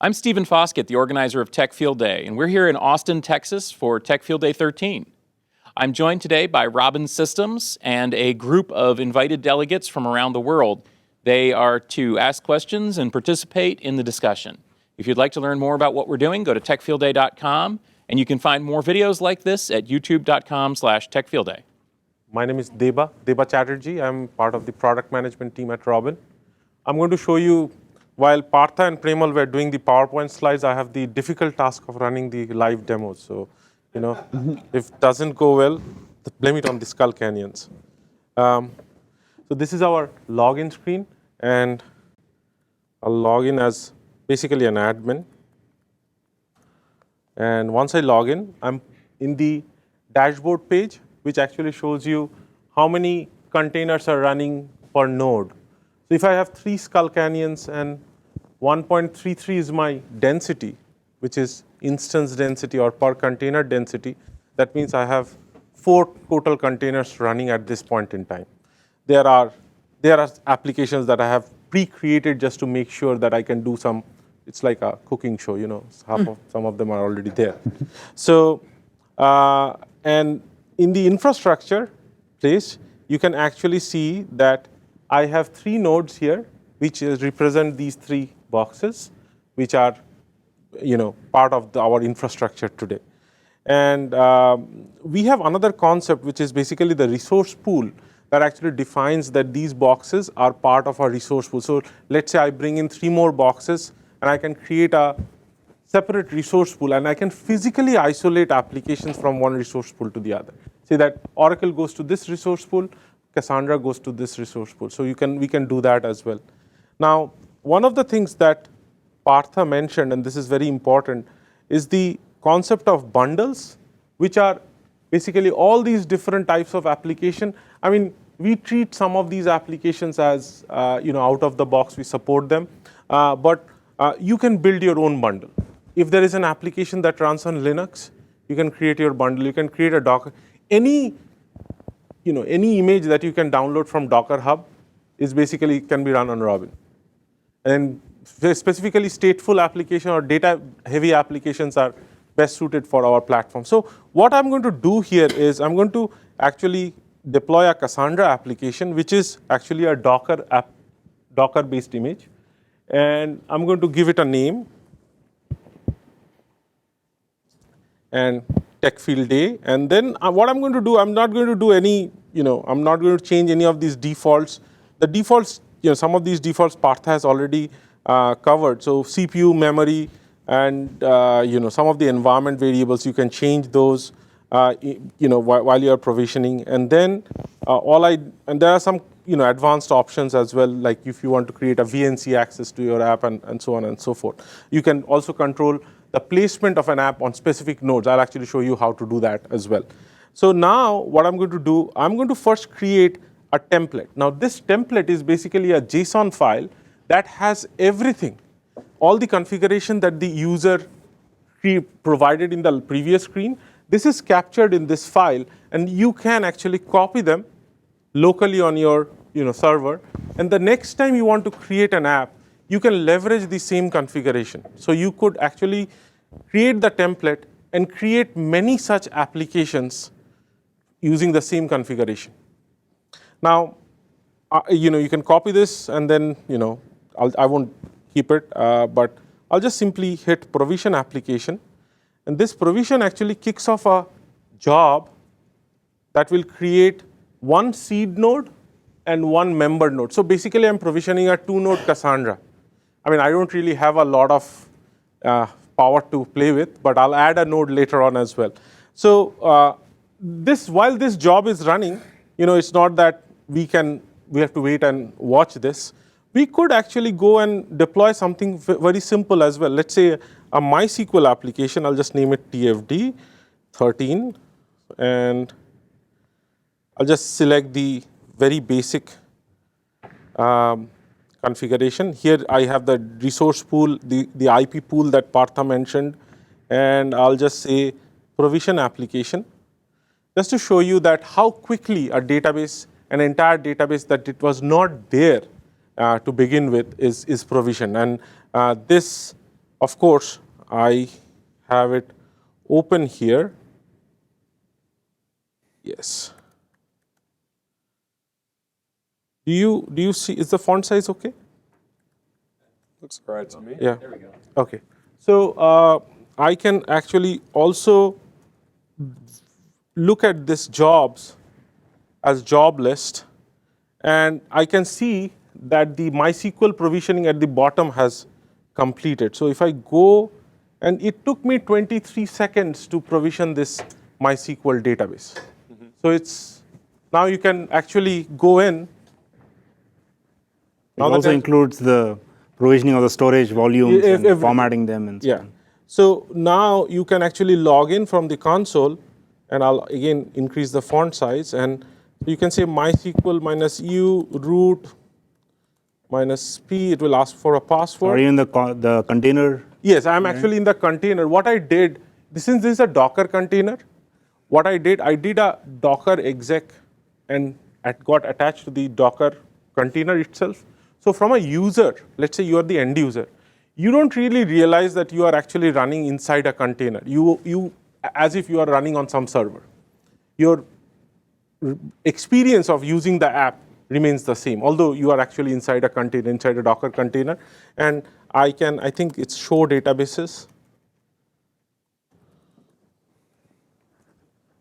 I'm Stephen Foskett, the organizer of Tech Field Day, and we're here in Austin, Texas for Tech Field Day 13. I'm joined today by Robin Systems and a group of invited delegates from around the world. They are to ask questions and participate in the discussion. If you'd like to learn more about what we're doing, go to techfieldday.com, and you can find more videos like this at youtube.com/techfieldday. My name is Deba Chatterjee. I'm part of the product management team at Robin. I'm going to show you, while Partha and Premal were doing the PowerPoint slides, I have the difficult task of running the live demos. So, if it doesn't go well, blame it on the Skull Canyons. So this is our login screen, and I'll log in as basically an admin. And once I log in, I'm in the dashboard page, which actually shows you how many containers are running per node. So if I have 3 Skull Canyons and 1.33 is my density, which is instance density or per container density, that means I have 4 total containers running at this point in time. There are applications that I have pre-created just to make sure that I can do some, it's like a cooking show, some of them are already there. So, and in the infrastructure place, you can actually see that I have 3 nodes here, which represent these 3 boxes, which are part of our infrastructure today. And we have another concept, which is basically the resource pool, that actually defines that these boxes are part of our resource pool. So let's say I bring in 3 more boxes, and I can create a separate resource pool, and I can physically isolate applications from one resource pool to the other. Say that Oracle goes to this resource pool, Cassandra goes to this resource pool. So we can do that as well. Now, one of the things that Partha mentioned, and this is very important, is the concept of bundles, which are basically all these different types of application. I mean, we treat some of these applications as out of the box, we support them, but you can build your own bundle. If there is an application that runs on Linux, you can create your bundle. You can create a Docker. Any image that you can download from Docker Hub is basically can be run on Robin. And specifically stateful application or data-heavy applications are best suited for our platform. So what I'm going to do here is I'm going to actually deploy a Cassandra application, which is actually a Docker-based image. And I'm going to give it a name, and Tech Field Day. And then what I'm going to do, I'm not going to do any, I'm not going to change any of these defaults. The defaults, some of these defaults Partha has already covered. So CPU, memory, and some of the environment variables, you can change those while you are provisioning. And then and there are some advanced options as well, like if you want to create a VNC access to your app and so on and so forth. You can also control the placement of an app on specific nodes. I'll actually show you how to do that as well. So now what I'm going to do, I'm going to first create a template. Now this template is basically a JSON file that has everything, all the configuration that the user provided in the previous screen. This is captured in this file, and you can actually copy them locally on your server. And the next time you want to create an app, you can leverage the same configuration. So you could actually create the template and create many such applications using the same configuration. Now, you can copy this, and then I won't keep it, but I'll just simply hit provision application. And this provision actually kicks off a job that will create 1 seed node and 1 member node. So basically, I'm provisioning a 2-node Cassandra. I mean, I don't really have a lot of power to play with, but I'll add a node later on as well. So while this job is running, it's not that we have to wait and watch this. We could actually go and deploy something very simple as well. Let's say a MySQL application. I'll just name it TFD 13, and I'll just select the very basic configuration. Here I have the resource pool, the IP pool that Partha mentioned, and I'll just say provision application, just to show you that how quickly a database, an entire database that it was not there to begin with, is provisioned. And this of course, I have it open here. Yes. Do you see, is the font size okay? Looks all right to me. Yeah. There we go. Okay. So I can actually also look at this jobs as job list, and I can see that the MySQL provisioning at the bottom has completed. So if I go, and it took me 23 seconds to provision this MySQL database. So it's, now you can actually go in. It also includes the provisioning of the storage volumes and formatting them and so on. So now you can actually log in from the console, and I'll again increase the font size, and you can say MySQL -u root -p. It will ask for a password. Are you in the container? Yes, I'm actually in the container. What I did, since this is a Docker container, what I did a Docker exec, and it got attached to the Docker container itself. So from a user, let's say you are the end user, you don't really realize that you are actually running inside a container. As if you are running on some server. Your experience of using the app remains the same, although you are actually inside a container, inside a Docker container. And I think it's show databases.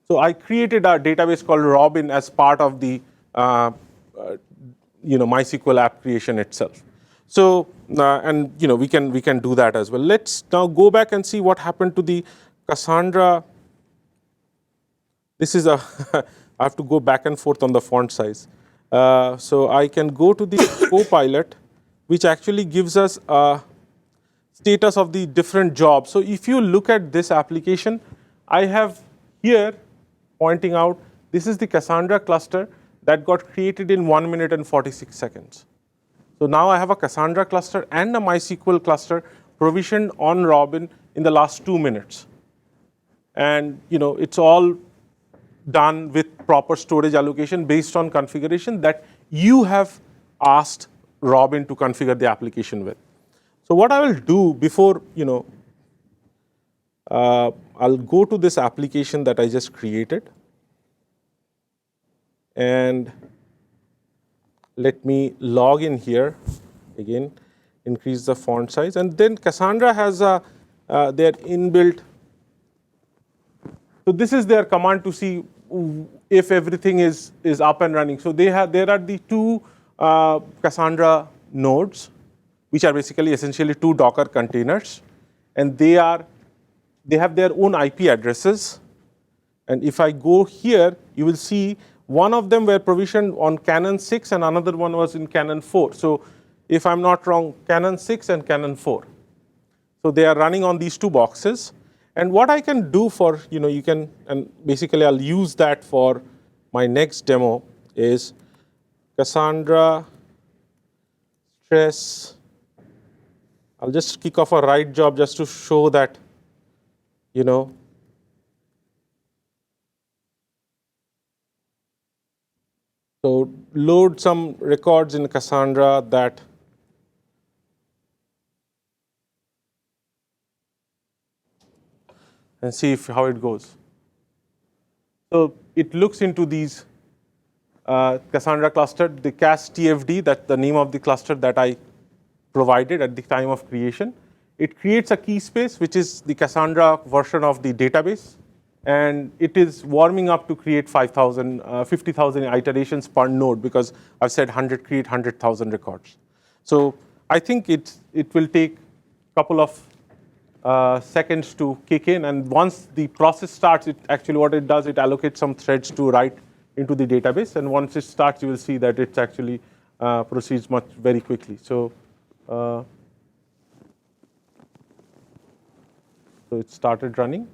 So I created a database called Robin as part of the MySQL app creation itself. So and we can do that as well. Let's now go back and see what happened to the Cassandra. This is a I have to go back and forth on the font size. So I can go to the Copilot, which actually gives us a status of the different jobs. So if you look at this application, I have here pointing out this is the Cassandra cluster that got created in 1 minute and 46 seconds. So now I have a Cassandra cluster and a MySQL cluster provisioned on Robin in the last 2 minutes. And it's all done with proper storage allocation based on configuration that you have asked Robin to configure the application with. So what I will do before, I'll go to this application that I just created. And let me log in here. Again, increase the font size. And then Cassandra has their inbuilt. So this is their command to see if everything is up and running. So there are the two Cassandra nodes, which are basically essentially two Docker containers, and they have their own IP addresses. And if I go here, you will see one of them were provisioned on Canon 6 and another one was in Canon 4. So if I'm not wrong, Canon 6 and Canon 4. So they are running on these two boxes. And what I can do for, and basically I'll use that for my next demo is Cassandra stress. I'll just kick off a write job just to show that, So load some records in Cassandra that and see how it goes. So it looks into these Cassandra cluster, the Cass TFD, that's the name of the cluster that I provided at the time of creation. It creates a key space, which is the Cassandra version of the database. And it is warming up to create 50,000 iterations per node, because I've said create 100,000 records. So I think it will take a couple of seconds to kick in. And once the process starts, what it does, it allocates some threads to write into the database. And once it starts, you will see that it actually proceeds very quickly. So it started running.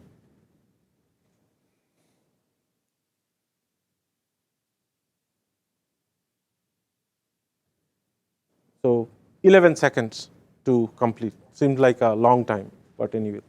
So 11 seconds to complete. Seems like a long time, but anyway.